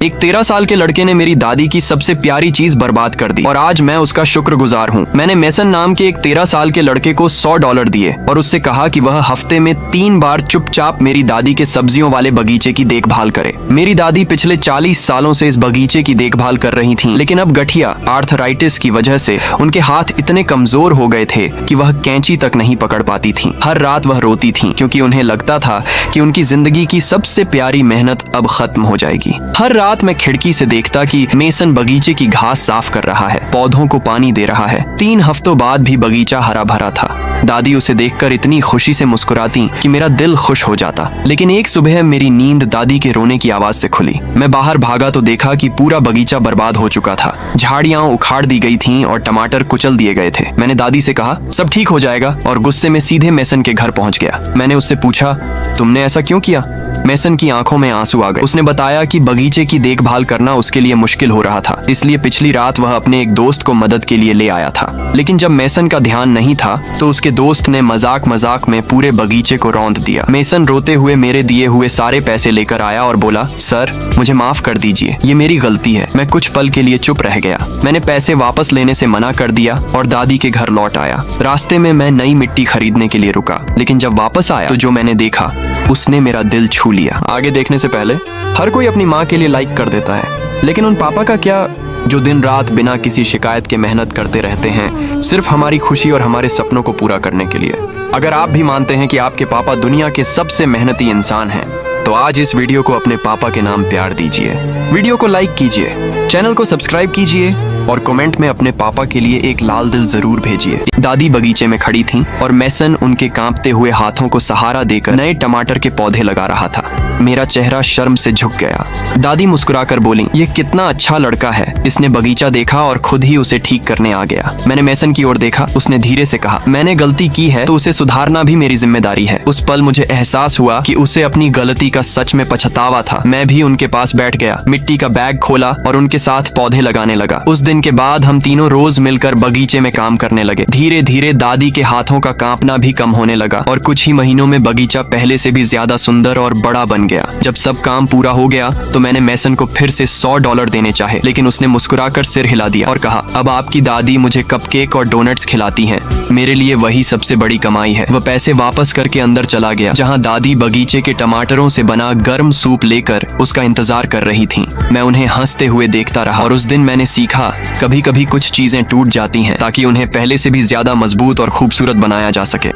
एक 13 साल के लड़के ने मेरी दादी की सबसे प्यारी चीज बर्बाद कर दी और आज मैं उसका शुक्रगुजार हूँ। मैंने मेसन नाम के एक 13 साल के लड़के को $100 दिए और उससे कहा कि वह हफ्ते में 3 बार चुपचाप मेरी दादी के सब्जियों वाले बगीचे की देखभाल करे। मेरी दादी पिछले 40 सालों से इस बगीचे की देखभाल कर रही थीं, लेकिन अब गठिया आर्थराइटिस की वजह से उनके हाथ इतने कमजोर हो गए थे कि वह कैंची तक नहीं पकड़ पाती थीं। हर रात वह रोती थीं क्योंकि उन्हें लगता था कि उनकी जिंदगी की सबसे प्यारी मेहनत अब खत्म हो जाएगी। हर रात मैं खिड़की से देखता कि मेसन बगीचे की घास साफ कर रहा है, पौधों को पानी दे रहा है। 3 हफ्तों बाद भी बगीचा हरा भरा था। दादी उसे देखकर इतनी खुशी से मुस्कुराती कि मेरा दिल खुश हो जाता। लेकिन एक सुबह मेरी नींद दादी के रोने की आवाज से खुली। मैं बाहर भागा तो देखा कि पूरा बगीचा बर्बाद हो चुका था। झाड़ियां उखाड़ दी गई थीं और टमाटर कुचल दिए गए थे। मैंने दादी से कहा सब ठीक हो जाएगा और गुस्से में सीधे मेसन के घर पहुंच गया। मैंने उससे पूछा तुमने ऐसा क्यों किया? मेसन की आंखों में आंसू आ गए। उसने बताया कि बगीचे की देखभाल करना उसके लिए मुश्किल हो रहा था, इसलिए पिछली रात वह अपने एक दोस्त को मदद के लिए ले आया था। लेकिन जब मेसन का ध्यान नहीं था तो उसके दोस्त ने मजाक मजाक में पूरे बगीचे को रौंद दिया। मेसन रोते हुए मेरे दिए हुए सारे पैसे लेकर आया और बोला सर मुझे माफ कर दीजिए, ये मेरी गलती है। मैं कुछ पल के लिए चुप रह गया। मैंने पैसे वापस लेने से मना कर दिया और दादी के घर लौट आया। रास्ते में मैं नई मिट्टी खरीदने के लिए रुका, लेकिन जब वापस आया तो जो मैंने देखा उसने मेरा दिल छू लिया। आगे देखने से पहले हर कोई अपनी माँ के लिए लाइक कर देता है, लेकिन उन पापा का क्या जो दिन रात बिना किसी शिकायत के मेहनत करते रहते हैं सिर्फ हमारी खुशी और हमारे सपनों को पूरा करने के लिए। अगर आप भी मानते हैं कि आपके पापा दुनिया के सबसे मेहनती इंसान हैं, तो आज इस वीडियो को अपने पापा के नाम प्यार दीजिए। वीडियो को लाइक कीजिए, चैनल को सब्सक्राइब कीजिए और कमेंट में अपने पापा के लिए एक लाल दिल जरूर भेजिए। दादी बगीचे में खड़ी थीं और मेसन उनके कांपते हुए हाथों को सहारा देकर नए टमाटर के पौधे लगा रहा था। मेरा चेहरा शर्म से झुक गया। दादी मुस्कुराकर बोली ये कितना अच्छा लड़का है। इसने बगीचा देखा और खुद ही उसे ठीक करने आ गया। मैंने मेसन की ओर देखा। उसने धीरे से कहा मैंने गलती की है तो उसे सुधारना भी मेरी जिम्मेदारी है। उस पल मुझे एहसास हुआ कि उसे अपनी गलती का सच में पछतावा था। मैं भी उनके पास बैठ गया, मिट्टी का बैग खोला और उनके साथ पौधे लगाने लगा। उस दिन के बाद हम तीनों रोज मिलकर बगीचे में काम करने लगे। धीरे धीरे दादी के हाथों का कांपना भी कम होने लगा और कुछ ही महीनों में बगीचा पहले से भी ज्यादा सुंदर और बड़ा बन गया। जब सब काम पूरा हो गया तो मैंने मेसन को फिर से $100 देने चाहे, लेकिन उसने मुस्कुराकर सिर हिला दिया और कहा अब आपकी दादी मुझे कपकेक और डोनट्स खिलाती हैं। मेरे लिए वही सबसे बड़ी कमाई है। वह पैसे वापस करके अंदर चला गया, जहाँ दादी बगीचे के टमाटरों से बना गर्म सूप लेकर उसका इंतजार कर रही थी। मैं उन्हें हंसते हुए देखता रहा और उस दिन मैंने सीखा कभी कभी कुछ चीजें टूट जाती हैं ताकि उन्हें पहले से भी ज्यादा मजबूत और खूबसूरत बनाया जा सके।